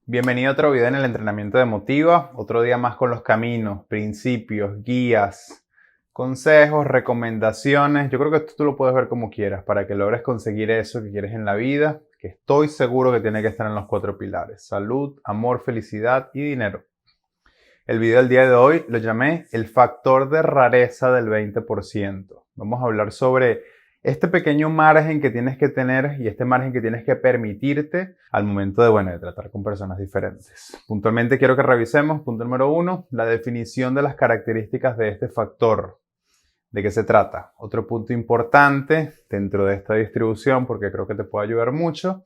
Bienvenido a otro video en el entrenamiento de Motiva, otro día más con los caminos, principios, guías, consejos, recomendaciones. Yo creo que esto tú lo puedes ver como quieras para que logres conseguir eso que quieres en la vida, que estoy seguro que tiene que estar en los 4 pilares: salud, amor, felicidad y dinero. El video del día de hoy lo llamé el factor de rareza del 20%. Vamos a hablar sobre este pequeño margen que tienes que tener y este margen que tienes que permitirte al momento de tratar con personas diferentes. Puntualmente quiero que revisemos, punto número 1, la definición de las características de este factor. ¿De qué se trata? Otro punto importante dentro de esta distribución, porque creo que te puede ayudar mucho.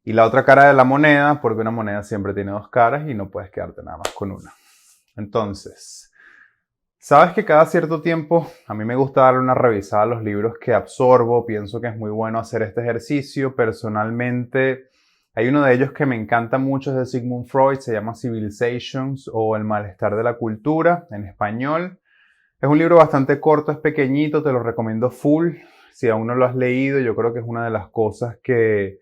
Y la otra cara de la moneda, porque una moneda siempre tiene dos caras y no puedes quedarte nada más con una. Entonces, sabes que cada cierto tiempo a mí me gusta darle una revisada a los libros que absorbo. Pienso que es muy bueno hacer este ejercicio. Personalmente, hay uno de ellos que me encanta mucho, es de Sigmund Freud, se llama Civilizations o El malestar de la cultura en español. Es un libro bastante corto, es pequeñito, te lo recomiendo full. Si aún no lo has leído, yo creo que es una de las cosas que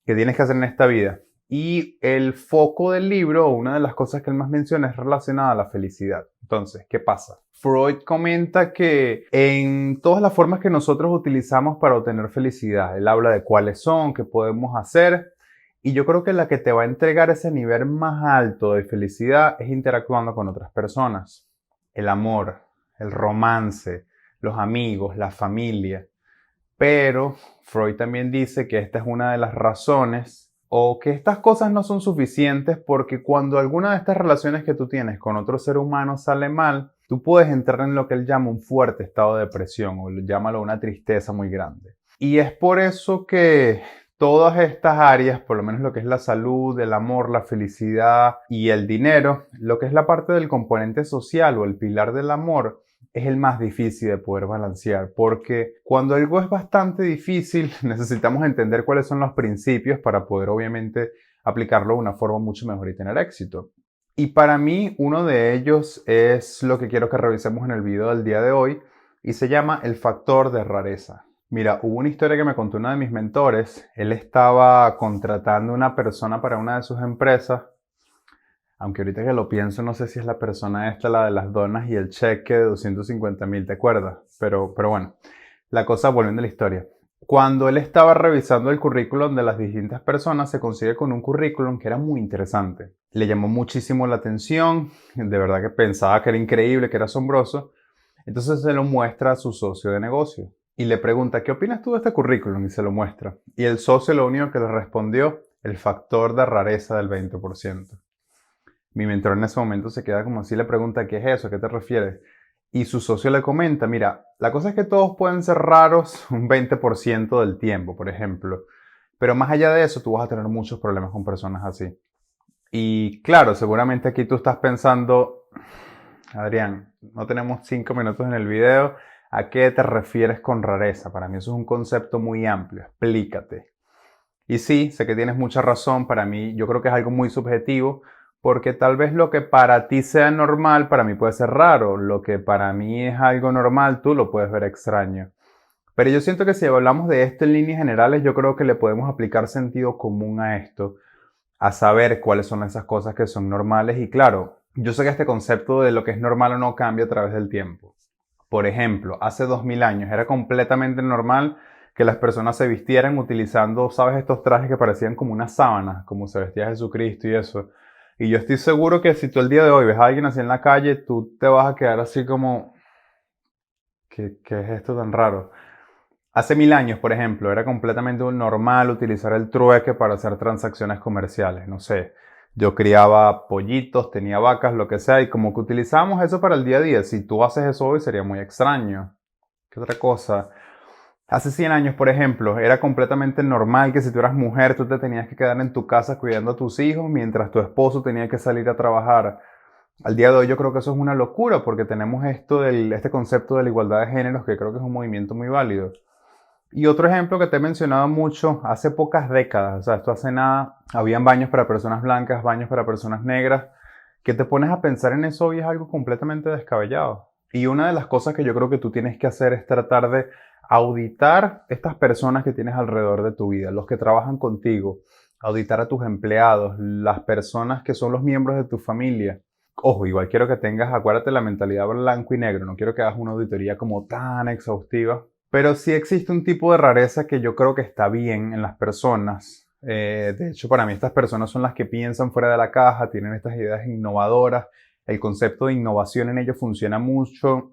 tienes que hacer en esta vida. Y el foco del libro, o una de las cosas que él más menciona, es relacionada a la felicidad. Entonces, ¿qué pasa? Freud comenta que en todas las formas que nosotros utilizamos para obtener felicidad, él habla de cuáles son, qué podemos hacer, y yo creo que la que te va a entregar ese nivel más alto de felicidad es interactuando con otras personas. El amor, el romance, los amigos, la familia. Pero Freud también dice que esta es una de las razones o que estas cosas no son suficientes porque cuando alguna de estas relaciones que tú tienes con otro ser humano sale mal, tú puedes entrar en lo que él llama un fuerte estado de depresión o llámalo una tristeza muy grande. Y es por eso que todas estas áreas, por lo menos lo que es la salud, el amor, la felicidad y el dinero, lo que es la parte del componente social o el pilar del amor, es el más difícil de poder balancear, porque cuando algo es bastante difícil, necesitamos entender cuáles son los principios para poder obviamente aplicarlo de una forma mucho mejor y tener éxito. Y para mí uno de ellos es lo que quiero que revisemos en el video del día de hoy y se llama el factor de rareza. Mira, hubo una historia que me contó uno de mis mentores. Él estaba contratando a una persona para una de sus empresas. Aunque ahorita que lo pienso, no sé si es la persona esta, la de las donas y el cheque de 250,000, ¿te acuerdas? Pero bueno, la cosa volviendo a la historia. Cuando él estaba revisando el currículum de las distintas personas, se consigue con un currículum que era muy interesante. Le llamó muchísimo la atención, de verdad que pensaba que era increíble, que era asombroso. Entonces se lo muestra a su socio de negocio y le pregunta, ¿qué opinas tú de este currículum? Y se lo muestra. Y el socio lo único que le respondió, el factor de rareza del 20%. Mi mentor en ese momento se queda como así, le pregunta, ¿qué es eso? ¿A qué te refieres? Y su socio le comenta, mira, la cosa es que todos pueden ser raros un 20% del tiempo, por ejemplo. Pero más allá de eso, tú vas a tener muchos problemas con personas así. Y claro, seguramente aquí tú estás pensando, Adrián, no tenemos 5 minutos en el video. ¿A qué te refieres con rareza? Para mí eso es un concepto muy amplio. Explícate. Y sí, sé que tienes mucha razón. Para mí, yo creo que es algo muy subjetivo, porque tal vez lo que para ti sea normal, para mí puede ser raro. Lo que para mí es algo normal, tú lo puedes ver extraño. Pero yo siento que si hablamos de esto en líneas generales, yo creo que le podemos aplicar sentido común a esto, a saber cuáles son esas cosas que son normales. Y claro, yo sé que este concepto de lo que es normal o no cambia a través del tiempo. Por ejemplo, hace 2000 años era completamente normal que las personas se vistieran utilizando, ¿sabes? Estos trajes que parecían como una sábana, como se vestía Jesucristo y eso. Y yo estoy seguro que si tú el día de hoy ves a alguien así en la calle, tú te vas a quedar así como, ¿qué es esto tan raro? Hace 1000 años, por ejemplo, era completamente normal utilizar el trueque para hacer transacciones comerciales. No sé, yo criaba pollitos, tenía vacas, lo que sea, y como que utilizábamos eso para el día a día. Si tú haces eso hoy sería muy extraño. ¿Qué otra cosa? Hace 100 años, por ejemplo, era completamente normal que si tú eras mujer, tú te tenías que quedar en tu casa cuidando a tus hijos mientras tu esposo tenía que salir a trabajar. Al día de hoy yo creo que eso es una locura porque tenemos este concepto de la igualdad de géneros que creo que es un movimiento muy válido. Y otro ejemplo que te he mencionado mucho, hace pocas décadas, o sea, esto hace nada, habían baños para personas blancas, baños para personas negras, que te pones a pensar en eso y es algo completamente descabellado. Y una de las cosas que yo creo que tú tienes que hacer es tratar de auditar estas personas que tienes alrededor de tu vida, los que trabajan contigo, auditar a tus empleados, las personas que son los miembros de tu familia. Ojo, igual quiero que tengas, acuérdate, la mentalidad blanco y negro, no quiero que hagas una auditoría como tan exhaustiva, pero sí existe un tipo de rareza que yo creo que está bien en las personas. De hecho, para mí estas personas son las que piensan fuera de la caja, tienen estas ideas innovadoras, el concepto de innovación en ellos funciona mucho.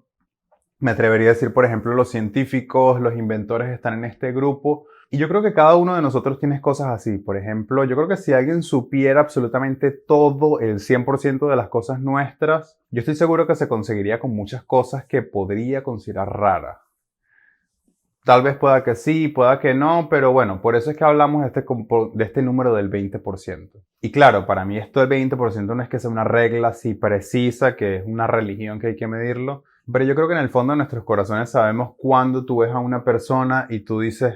Me atrevería a decir, por ejemplo, los científicos, los inventores están en este grupo. Y yo creo que cada uno de nosotros tiene cosas así. Por ejemplo, yo creo que si alguien supiera absolutamente todo, el 100% de las cosas nuestras, yo estoy seguro que se conseguiría con muchas cosas que podría considerar raras. Tal vez pueda que sí, pueda que no, pero bueno, por eso es que hablamos de este número del 20%. Y claro, para mí esto del 20% no es que sea una regla así precisa, que es una religión que hay que medirlo, pero yo creo que en el fondo de nuestros corazones sabemos cuando tú ves a una persona y tú dices,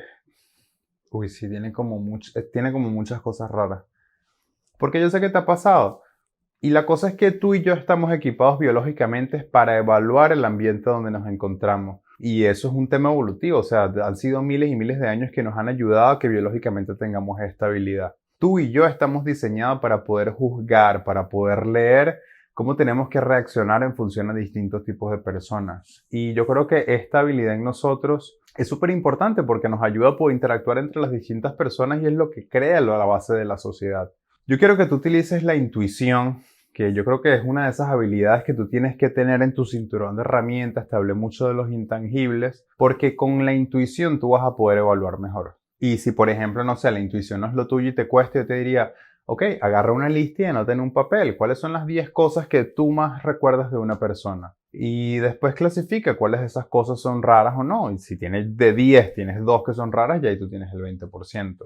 uy, sí, tiene como muchas cosas raras. Porque yo sé que te ha pasado. Y la cosa es que tú y yo estamos equipados biológicamente para evaluar el ambiente donde nos encontramos. Y eso es un tema evolutivo, o sea, han sido miles y miles de años que nos han ayudado a que biológicamente tengamos esta habilidad. Tú y yo estamos diseñados para poder juzgar, para poder leer cómo tenemos que reaccionar en función a distintos tipos de personas. Y yo creo que esta habilidad en nosotros es súper importante porque nos ayuda a poder interactuar entre las distintas personas y es lo que crea la base de la sociedad. Yo quiero que tú utilices la intuición, que yo creo que es una de esas habilidades que tú tienes que tener en tu cinturón de herramientas. Te hablé mucho de los intangibles, porque con la intuición tú vas a poder evaluar mejor. Y si, por ejemplo, no sé, la intuición no es lo tuyo y te cuesta, yo te diría, ok, agarra una lista y anota en un papel cuáles son las 10 cosas que tú más recuerdas de una persona. Y después clasifica cuáles de esas cosas son raras o no. Y si tienes de 10, tienes 2 que son raras, ya ahí tú tienes el 20%.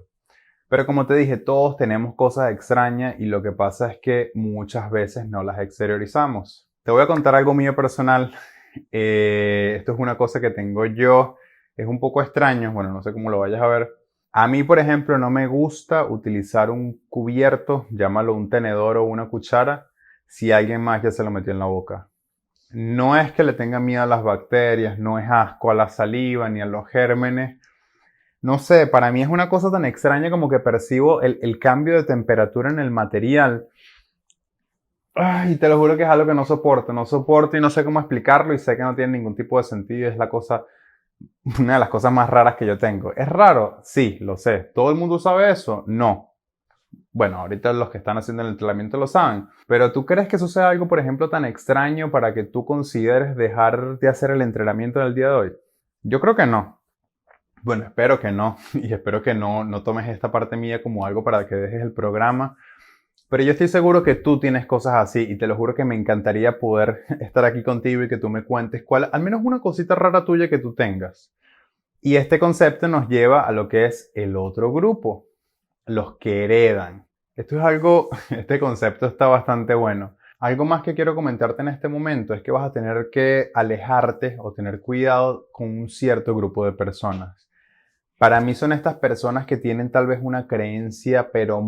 Pero como te dije, todos tenemos cosas extrañas y lo que pasa es que muchas veces no las exteriorizamos. Te voy a contar algo mío personal. Esto es una cosa que tengo yo. Es un poco extraño, bueno, no sé cómo lo vayas a ver. A mí, por ejemplo, no me gusta utilizar un cubierto, llámalo un tenedor o una cuchara, si alguien más ya se lo metió en la boca. No es que le tenga miedo a las bacterias, no es asco a la saliva ni a los gérmenes. No sé, para mí es una cosa tan extraña como que percibo el cambio de temperatura en el material. Ay, te lo juro que es algo que no soporto y no sé cómo explicarlo y sé que no tiene ningún tipo de sentido. Es la cosa, una de las cosas más raras que yo tengo. ¿Es raro? Sí, lo sé. ¿Todo el mundo sabe eso? No. Bueno, ahorita los que están haciendo el entrenamiento lo saben. Pero ¿tú crees que eso sea algo, por ejemplo, tan extraño para que tú consideres dejar de hacer el entrenamiento en el día de hoy? Yo creo que no. Bueno, espero que no, y espero que no tomes esta parte mía como algo para que dejes el programa, pero yo estoy seguro que tú tienes cosas así y te lo juro que me encantaría poder estar aquí contigo y que tú me cuentes cuál, al menos una cosita rara tuya que tú tengas. Y este concepto nos lleva a lo que es el otro grupo, los que heredan. Esto es algo, este concepto está bastante bueno. Algo más que quiero comentarte en este momento es que vas a tener que alejarte o tener cuidado con un cierto grupo de personas. Para mí son estas personas que tienen tal vez una creencia, pero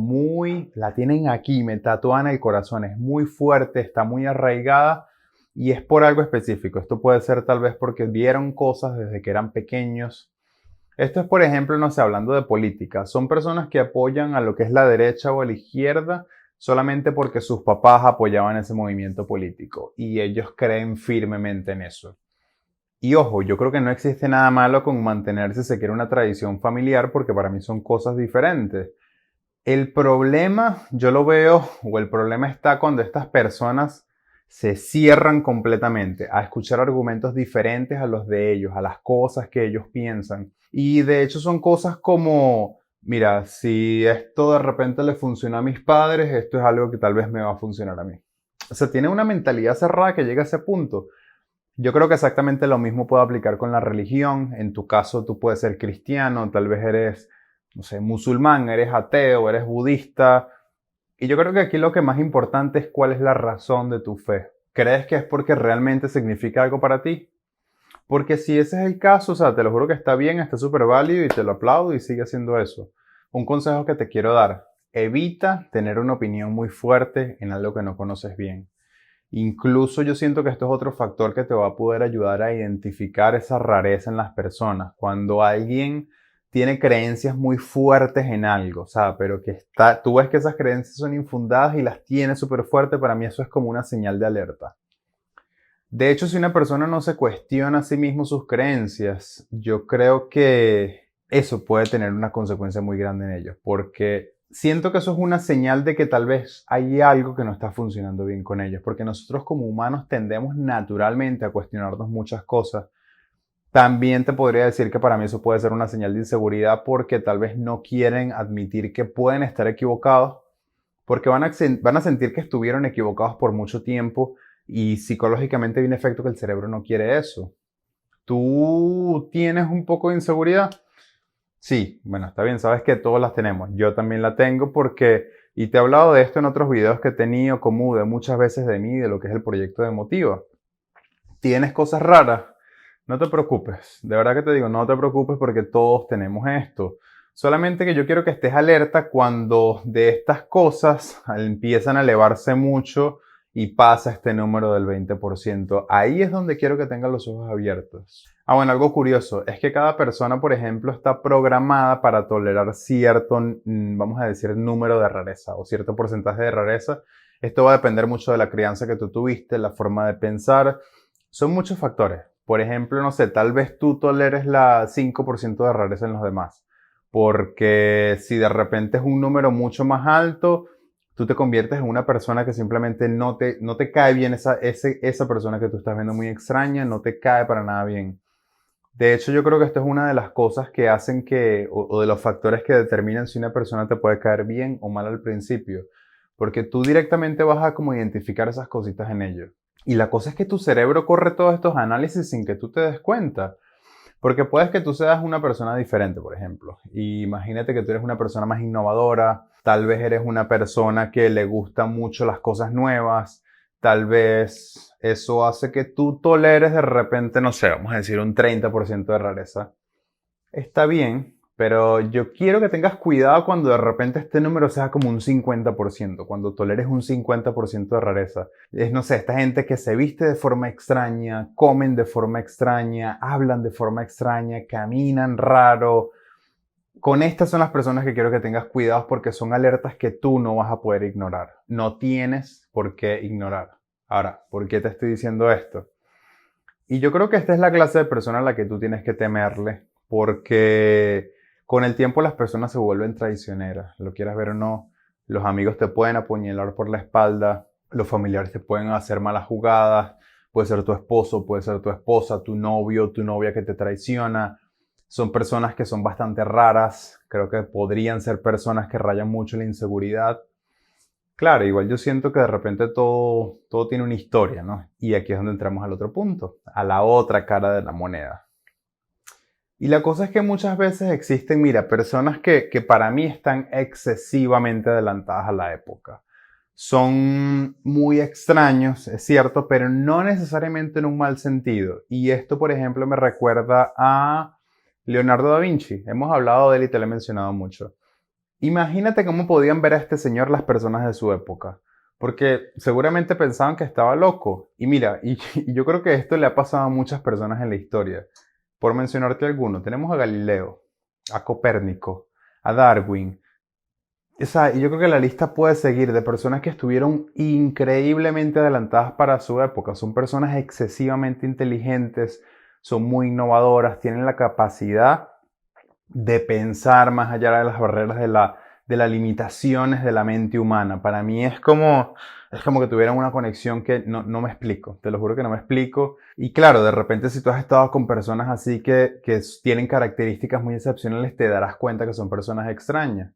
la tienen aquí, me tatúan el corazón, es muy fuerte, está muy arraigada y es por algo específico. Esto puede ser tal vez porque vieron cosas desde que eran pequeños. Esto es, por ejemplo, no sé, hablando de política, son personas que apoyan a lo que es la derecha o a la izquierda solamente porque sus papás apoyaban ese movimiento político y ellos creen firmemente en eso. Y ojo, yo creo que no existe nada malo con mantenerse, si se quiere, una tradición familiar, porque para mí son cosas diferentes. El problema, yo lo veo, o el problema está cuando estas personas se cierran completamente a escuchar argumentos diferentes a los de ellos, a las cosas que ellos piensan. Y de hecho son cosas como, mira, si esto de repente le funciona a mis padres, esto es algo que tal vez me va a funcionar a mí. O sea, tiene una mentalidad cerrada que llega a ese punto. Yo creo que exactamente lo mismo puede aplicar con la religión. En tu caso, tú puedes ser cristiano, tal vez eres, no sé, musulmán, eres ateo, eres budista. Y yo creo que aquí lo que más importante es cuál es la razón de tu fe. ¿Crees que es porque realmente significa algo para ti? Porque si ese es el caso, o sea, te lo juro que está bien, está súper válido y te lo aplaudo y sigue haciendo eso. Un consejo que te quiero dar: evita tener una opinión muy fuerte en algo que no conoces bien. Incluso yo siento que esto es otro factor que te va a poder ayudar a identificar esa rareza en las personas. Cuando alguien tiene creencias muy fuertes en algo, o sea, pero tú ves que esas creencias son infundadas y las tiene súper fuerte, para mí eso es como una señal de alerta. De hecho, si una persona no se cuestiona a sí mismo sus creencias, yo creo que eso puede tener una consecuencia muy grande en ellos, porque siento que eso es una señal de que tal vez hay algo que no está funcionando bien con ellos, porque nosotros como humanos tendemos naturalmente a cuestionarnos muchas cosas. También te podría decir que para mí eso puede ser una señal de inseguridad porque tal vez no quieren admitir que pueden estar equivocados porque van a sentir que estuvieron equivocados por mucho tiempo y psicológicamente hay un efecto que el cerebro no quiere eso. ¿Tú tienes un poco de inseguridad? Sí, bueno, está bien, sabes que todos las tenemos. Yo también la tengo porque, y te he hablado de esto en otros videos que he tenido, como de muchas veces de mí, de lo que es el proyecto de Motiva. ¿Tienes cosas raras? No te preocupes, de verdad que te digo, no te preocupes porque todos tenemos esto. Solamente que yo quiero que estés alerta cuando de estas cosas empiezan a elevarse mucho y pasa este número del 20%. Ahí es donde quiero que tengas los ojos abiertos. Bueno, algo curioso es que cada persona, por ejemplo, está programada para tolerar cierto, vamos a decir, número de rareza o cierto porcentaje de rareza. Esto va a depender mucho de la crianza que tú tuviste, la forma de pensar. Son muchos factores. Por ejemplo, no sé, tal vez tú toleres la 5% de rareza en los demás. Porque si de repente es un número mucho más alto, tú te conviertes en una persona que simplemente no te cae bien esa persona que tú estás viendo muy extraña, no te cae para nada bien. De hecho, yo creo que esto es una de las cosas que hacen o de los factores que determinan si una persona te puede caer bien o mal al principio. Porque tú directamente vas a como identificar esas cositas en ellos. Y la cosa es que tu cerebro corre todos estos análisis sin que tú te des cuenta. Porque puedes que tú seas una persona diferente, por ejemplo. Y imagínate que tú eres una persona más innovadora, tal vez eres una persona que le gustan mucho las cosas nuevas, tal vez eso hace que tú toleres de repente, no sé, vamos a decir un 30% de rareza. Está bien, pero yo quiero que tengas cuidado cuando de repente este número sea como un 50%, cuando toleres un 50% de rareza. Es, no sé, esta gente que se viste de forma extraña, comen de forma extraña, hablan de forma extraña, caminan raro. Con estas son las personas que quiero que tengas cuidado porque son alertas que tú no vas a poder ignorar. No tienes por qué ignorar. Ahora, ¿por qué te estoy diciendo esto? Y yo creo que esta es la clase de persona a la que tú tienes que temerle, porque con el tiempo las personas se vuelven traicioneras, lo quieras ver o no, los amigos te pueden apuñalar por la espalda, los familiares te pueden hacer malas jugadas, puede ser tu esposo, puede ser tu esposa, tu novio, tu novia que te traiciona. Son personas que son bastante raras, creo que podrían ser personas que rayan mucho la inseguridad. Claro, igual yo siento que de repente todo tiene una historia, ¿no? Y aquí es donde entramos al otro punto, a la otra cara de la moneda. Y la cosa es que muchas veces existen, mira, personas que para mí están excesivamente adelantadas a la época. Son muy extraños, es cierto, pero no necesariamente en un mal sentido. Y esto, por ejemplo, me recuerda a Leonardo da Vinci. Hemos hablado de él y te lo he mencionado mucho. Imagínate cómo podían ver a este señor las personas de su época, porque seguramente pensaban que estaba loco. Y mira, y yo creo que esto le ha pasado a muchas personas en la historia. Por mencionarte alguno, tenemos a Galileo, a Copérnico, a Darwin. Y yo creo que la lista puede seguir de personas que estuvieron increíblemente adelantadas para su época. Son personas excesivamente inteligentes, son muy innovadoras, tienen la capacidad de pensar más allá de las barreras de las limitaciones de la mente humana. Para mí es como que tuvieran una conexión que no me explico, te lo juro que no me explico. Y claro, de repente si tú has estado con personas así que tienen características muy excepcionales, te darás cuenta que son personas extrañas.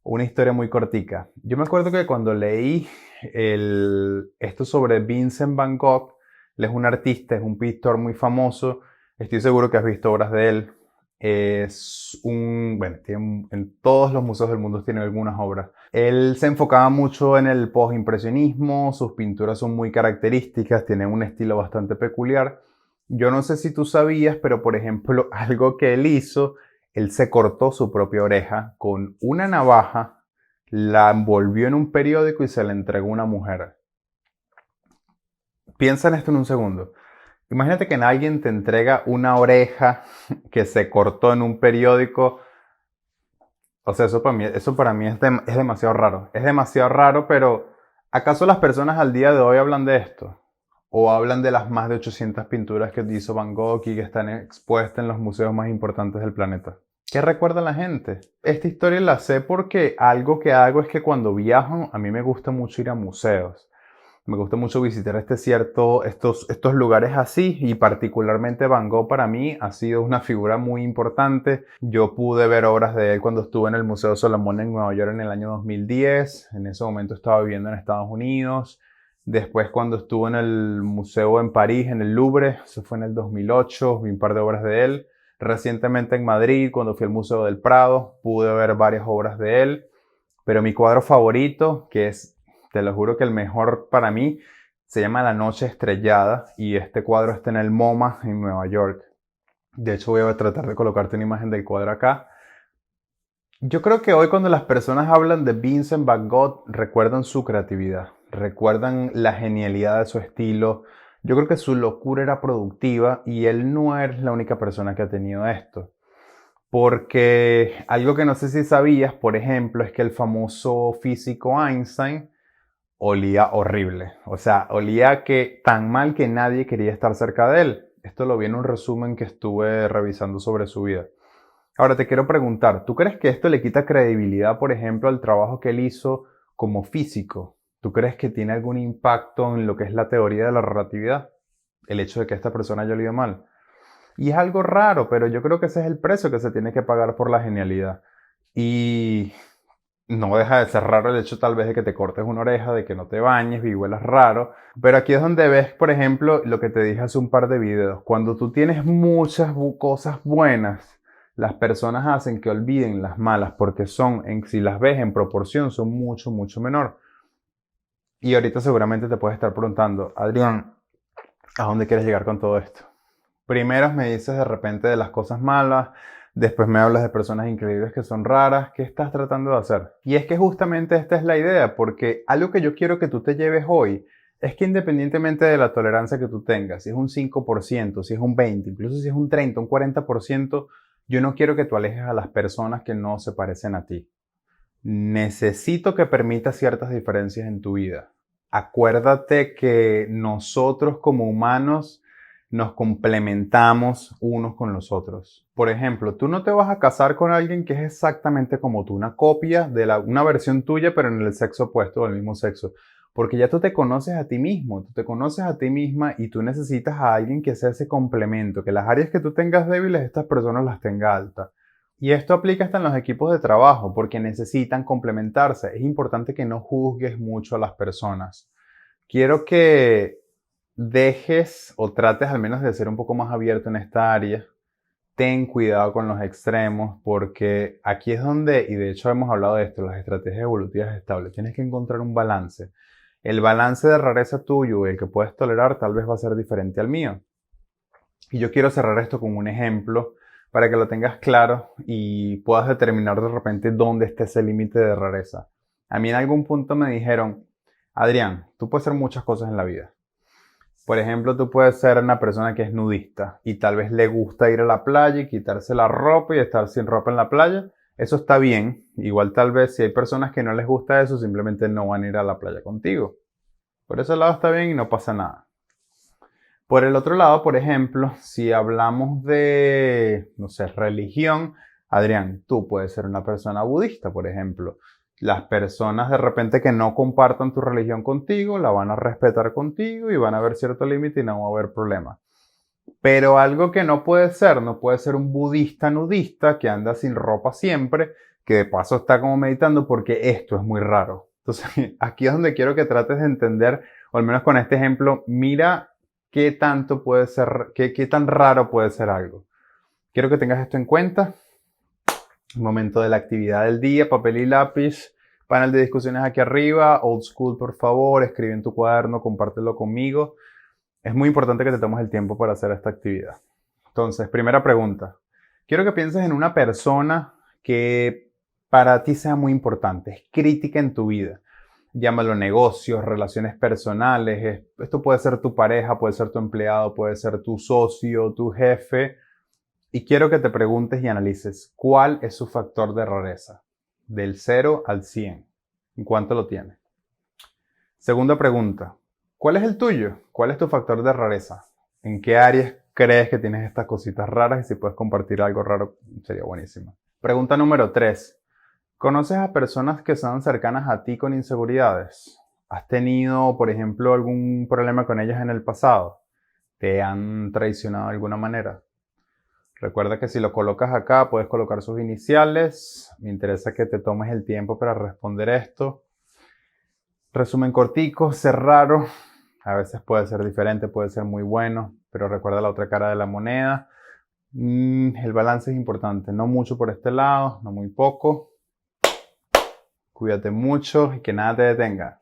Una historia muy cortica. Yo me acuerdo que cuando leí esto sobre Vincent Van Gogh, él es un artista, es un pintor muy famoso, estoy seguro que has visto obras de él. Bueno, en todos los museos del mundo tiene algunas obras. Él se enfocaba mucho en el postimpresionismo, sus pinturas son muy características, tienen un estilo bastante peculiar. Yo no sé si tú sabías, pero por ejemplo, algo que él hizo, él se cortó su propia oreja con una navaja, la envolvió en un periódico y se la entregó a una mujer. Piensa en esto en un segundo. Imagínate que alguien te entrega una oreja que se cortó en un periódico. O sea, eso para mí es demasiado raro. Es demasiado raro, pero ¿acaso las personas al día de hoy hablan de esto? ¿O hablan de las más de 800 pinturas que hizo Van Gogh y que están expuestas en los museos más importantes del planeta? ¿Qué recuerda la gente? Esta historia la sé porque algo que hago es que cuando viajo, a mí me gusta mucho ir a museos. Me gusta mucho visitar estos lugares así y particularmente Van Gogh para mí ha sido una figura muy importante. Yo pude ver obras de él cuando estuve en el Museo Solomon en Nueva York en el año 2010. En ese momento estaba viviendo en Estados Unidos. Después cuando estuve en el museo en París, en el Louvre, eso fue en el 2008, vi un par de obras de él. Recientemente en Madrid, cuando fui al Museo del Prado, pude ver varias obras de él. Pero mi cuadro favorito, que es, te lo juro que el mejor para mí, se llama La Noche Estrellada y este cuadro está en el MoMA en Nueva York. De hecho, voy a tratar de colocarte una imagen del cuadro acá. Yo creo que hoy cuando las personas hablan de Vincent Van Gogh, recuerdan su creatividad, recuerdan la genialidad de su estilo. Yo creo que su locura era productiva y él no es la única persona que ha tenido esto. Porque algo que no sé si sabías, por ejemplo, es que el famoso físico Einstein olía horrible. O sea, olía que tan mal que nadie quería estar cerca de él. Esto lo vi en un resumen que estuve revisando sobre su vida. Ahora te quiero preguntar, ¿tú crees que esto le quita credibilidad, por ejemplo, al trabajo que él hizo como físico? ¿Tú crees que tiene algún impacto en lo que es la teoría de la relatividad? El hecho de que esta persona haya olido mal. Y es algo raro, pero yo creo que ese es el precio que se tiene que pagar por la genialidad. Y no deja de ser raro el hecho tal vez de que te cortes una oreja, de que no te bañes y huelas raro. Pero aquí es donde ves, por ejemplo, lo que te dije hace un par de videos. Cuando tú tienes muchas cosas buenas, las personas hacen que olviden las malas porque si las ves en proporción, son mucho, mucho menor. Y ahorita seguramente te puedes estar preguntando, Adrián, ¿a dónde quieres llegar con todo esto? Primero me dices de repente de las cosas malas, después me hablas de personas increíbles que son raras. ¿Qué estás tratando de hacer? Y es que justamente esta es la idea, porque algo que yo quiero que tú te lleves hoy es que independientemente de la tolerancia que tú tengas, si es un 5%, si es un 20%, incluso si es un 30%, un 40%, yo no quiero que tú alejes a las personas que no se parecen a ti. Necesito que permitas ciertas diferencias en tu vida. Acuérdate que nosotros como humanos nos complementamos unos con los otros. Por ejemplo, tú no te vas a casar con alguien que es exactamente como tú, una copia de una versión tuya, pero en el sexo opuesto o del mismo sexo. Porque ya tú te conoces a ti mismo, tú te conoces a ti misma y tú necesitas a alguien que sea ese complemento, que las áreas que tú tengas débiles, estas personas las tenga altas. Y esto aplica hasta en los equipos de trabajo, porque necesitan complementarse. Es importante que no juzgues mucho a las personas. Quiero que dejes o trates al menos de ser un poco más abierto en esta área. Ten cuidado con los extremos, porque aquí es donde, y de hecho hemos hablado de esto, las estrategias evolutivas estables. Tienes que encontrar un balance. El balance de rareza tuyo y el que puedes tolerar tal vez va a ser diferente al mío. Y yo quiero cerrar esto con un ejemplo para que lo tengas claro y puedas determinar de repente dónde está ese límite de rareza. A mí en algún punto me dijeron, Adrián, tú puedes hacer muchas cosas en la vida. Por ejemplo, tú puedes ser una persona que es nudista y tal vez le gusta ir a la playa y quitarse la ropa y estar sin ropa en la playa. Eso está bien. Igual tal vez si hay personas que no les gusta eso, simplemente no van a ir a la playa contigo. Por ese lado está bien y no pasa nada. Por el otro lado, por ejemplo, si hablamos de, no sé, religión, Adrián, tú puedes ser una persona budista, por ejemplo. Las personas de repente que no compartan tu religión contigo, la van a respetar contigo y van a haber cierto límite y no va a haber problema. Pero algo que no puede ser un budista nudista que anda sin ropa siempre, que de paso está como meditando porque esto es muy raro. Entonces, aquí es donde quiero que trates de entender, o al menos con este ejemplo, mira qué tanto puede ser, qué tan raro puede ser algo. Quiero que tengas esto en cuenta. Momento de la actividad del día, papel y lápiz, panel de discusiones aquí arriba, old school por favor, escribe en tu cuaderno, compártelo conmigo. Es muy importante que te tomes el tiempo para hacer esta actividad. Entonces, primera pregunta. Quiero que pienses en una persona que para ti sea muy importante, es crítica en tu vida. Llámalo negocios, relaciones personales. Esto puede ser tu pareja, puede ser tu empleado, puede ser tu socio, tu jefe. Y quiero que te preguntes y analices cuál es su factor de rareza. Del 0 al 100. ¿En cuánto lo tiene? Segunda pregunta. ¿Cuál es el tuyo? ¿Cuál es tu factor de rareza? ¿En qué áreas crees que tienes estas cositas raras? Y si puedes compartir algo raro, sería buenísimo. Pregunta número 3. ¿Conoces a personas que son cercanas a ti con inseguridades? ¿Has tenido, por ejemplo, algún problema con ellas en el pasado? ¿Te han traicionado de alguna manera? Recuerda que si lo colocas acá, puedes colocar sus iniciales. Me interesa que te tomes el tiempo para responder esto. Resumen cortico, ser raro. A veces puede ser diferente, puede ser muy bueno, pero recuerda la otra cara de la moneda. El balance es importante, no mucho por este lado, no muy poco. Cuídate mucho y que nada te detenga.